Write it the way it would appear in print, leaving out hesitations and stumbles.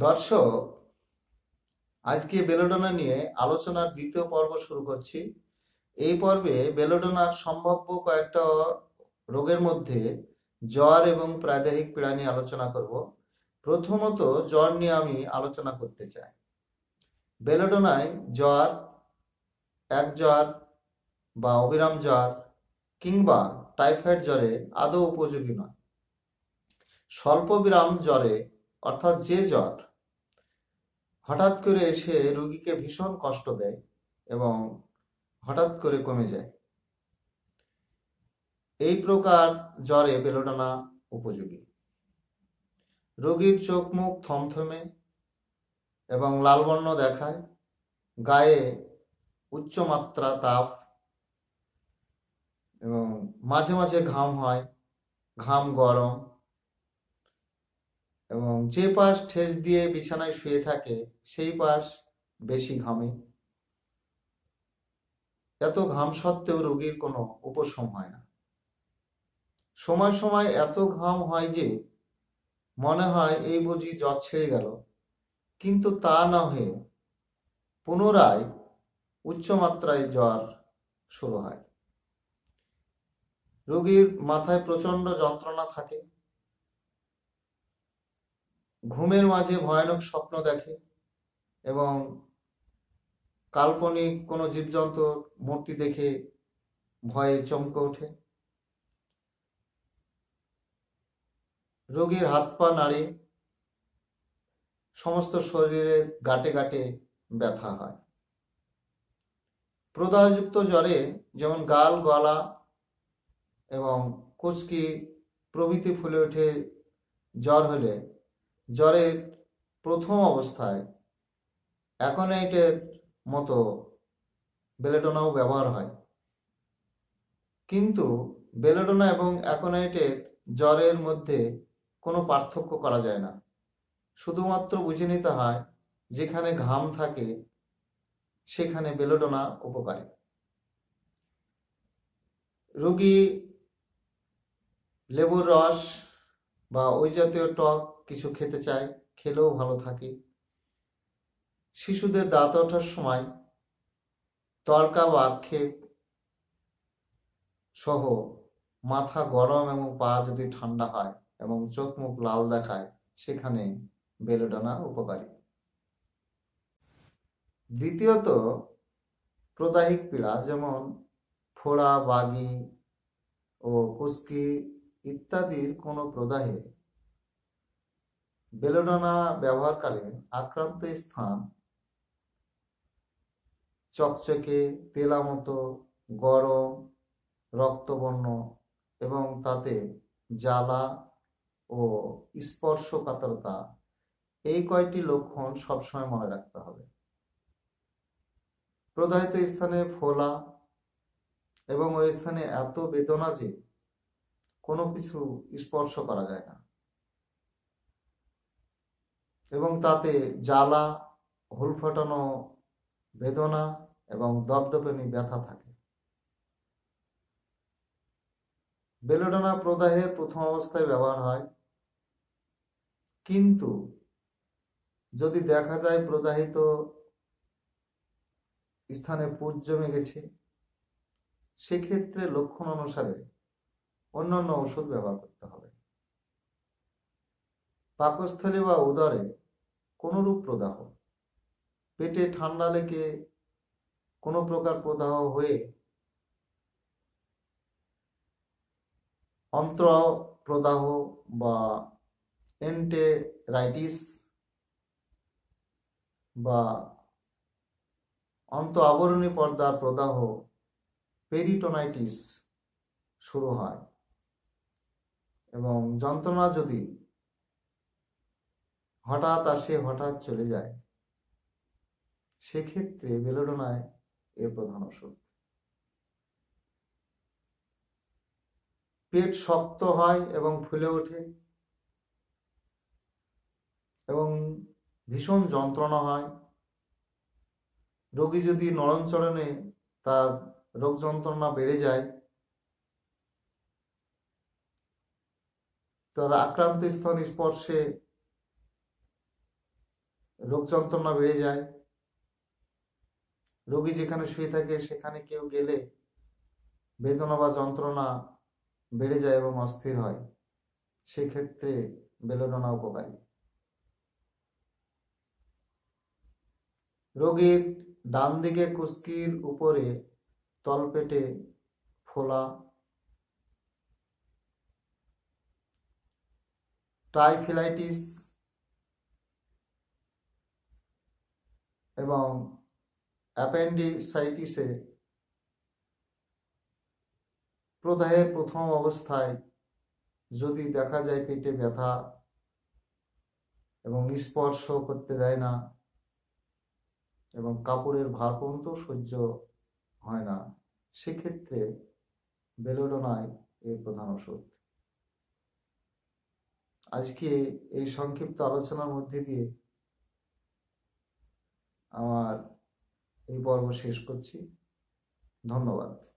দর্শক, আজকে বেলোডোনা নিয়ে আলোচনার দ্বিতীয় পর্ব শুরু করছি। এই পর্বে বেলোডোনার সম্ভাব্য কয়েকটা রোগের মধ্যে জ্বর এবং প্রাত্যহিক পীড়া নিয়ে আলোচনা করব। প্রথমত জ্বর নিয়ে আমি আলোচনা করতে চাই। বেলোডোনায় জ্বর, এক জ্বর বা অবিরাম জ্বর কিংবা টাইফয়েড জ্বরে আদৌ উপযোগী নয়। স্বল্পবিরাম জ্বরে, অর্থাৎ যে জ্বর হঠাৎ করে এসে রোগীকে ভীষণ কষ্ট দেয় এবং হঠাৎ করে কমে যায়, এই প্রকার জ্বরে বেলোডোনা উপযোগী। রোগীর চোখ মুখ থমথমে এবং লাল বর্ণ দেখায়, গায়ে উচ্চমাত্রা তাপ এবং মাঝে মাঝে ঘাম হয়, ঘাম গরম, এবং যে পাশ ঠেস দিয়ে বিছানায় শুয়ে থাকে সেই পাশ বেশি ঘামে। এত ঘাম সত্ত্বেও রোগীর কোনো উপশম হয় না। সময় সময় এত ঘাম হয় যে মনে হয় এই বুঝি জ্বর ছেড়ে গেল, কিন্তু তা না হয়ে পুনরায় উচ্চমাত্রায় জ্বর শুরু হয়। রোগীর মাথায় প্রচন্ড যন্ত্রণা থাকে, ঘুমের মাঝে ভয়ানক স্বপ্ন দেখে এবং কাল্পনিক কোনো জীবজন্তুর মূর্তি দেখে ভয়ে চমকে ওঠে। রোগীর হাত পা নাড়ে, সমস্ত শরীরের গাঁটে গাঁটে ব্যথা হয়। প্রদাহযুক্ত জ্বরে যেমন গাল, গলা এবং কুচকি প্রভৃতি ফুলে ওঠে। জ্বর হলে জ্বরের প্রথম অবস্থায় অ্যাকোনাইটের মতো বেলোডোনাও ব্যবহার হয়, কিন্তু বেলোডোনা এবং অ্যাকোনাইটের জ্বরের মধ্যে কোনো পার্থক্য করা যায় না। শুধুমাত্র বুঝে নিতে হয় যেখানে ঘাম থাকে সেখানে বেলোডোনা উপকারী। রোগী লেবুর রস বা ওই জাতীয় টক কিছু খেতে চায়, খেলেও ভালো থাকে। শিশুদের দাঁত ওঠার সময় তড়কা বা আক্ষেপ সহ মাথা গরম এবং পা যদি ঠান্ডা হয় এবং চোখ মুখ লাল দেখায়, সেখানে বেলোডোনা উপকারী। দ্বিতীয়ত প্রদাহিক পীড়া, যেমন ফোড়া, বাগি ও কুস্কি ইত্যাদির কোনো প্রদাহে বেলোডোনা ব্যবহারকালীন আক্রান্ত স্থান চকচকে, তেলা মতো, গরম, রক্তবর্ণ এবং তাতে জ্বালা ও স্পর্শকাতরতা, এই কয়টি লক্ষণ সবসময় মনে রাখতে হবে। প্রদাহিত স্থানে ফোলা এবং ওই স্থানে এত বেদনা যে কোনো কিছু স্পর্শ করা যায় না, এবং তাতে জ্বালা, হুল ফোটানো বেদনা এবং দপদপানি ব্যথা থাকে। বেলোডোনা প্রদাহের প্রথম অবস্থায় ব্যবহার হয়, কিন্তু যদি দেখা যায় প্রদাহিত স্থানে পুঁজ জমে গেছে, সেক্ষেত্রে লক্ষণ অনুসারে অন্যান্য ওষুধ ব্যবহার করতে হবে। পাকস্থলী বা উদরে কোনরূপ প্রদাহ, পেটে ঠান্ডা লেগে কোনো প্রকার প্রদাহ হয়ে অন্ত্র প্রদাহ বা এন্টেরাইটিস বা অন্ত আবরণী পর্দার প্রদাহ, পেরিটোনাইটিস শুরু হয় এবং যন্ত্রণা যদি হঠাৎ আসে, হঠাৎ চলে যায়, সেক্ষেত্রে বেলোডোনায় এর প্রধান ওষুধ। পেট শক্ত হয় এবং ফুলে ওঠে এবং ভীষণ যন্ত্রণা হয়। রোগী যদি নড়নচড়নে তার রোগ যন্ত্রণা বেড়ে যায়, তার আক্রান্ত স্থান স্পর্শে রোগ যন্ত্রণা বেড়ে যায়। রোগী যেখানে শুয়ে থাকে সেখানে কেউ গেলে বেদনা বা যন্ত্রণা বেড়ে যায় এবং অস্থির হয়, সেক্ষেত্রে বেলোডোনা উপকারী। রোগীর ডান দিকে কুস্কির উপরে তলপেটে ফোলা, টাইফিলাইটিস এবং অ্যাপেন্ডিসাইটিসে প্রদাহের প্রথম অবস্থায় যদি দেখা যায় পেটে ব্যথা এবং স্পর্শ করতে দেয় না এবং কাপড়ের ভার পর্যন্ত সহ্য হয় না, সেক্ষেত্রে বেলোডোনাই এর প্রধান ওষুধ। আজকে এই সংক্ষিপ্ত আলোচনার মধ্যে দিয়ে আমার এই পর্ব শেষ করছি। ধন্যবাদ।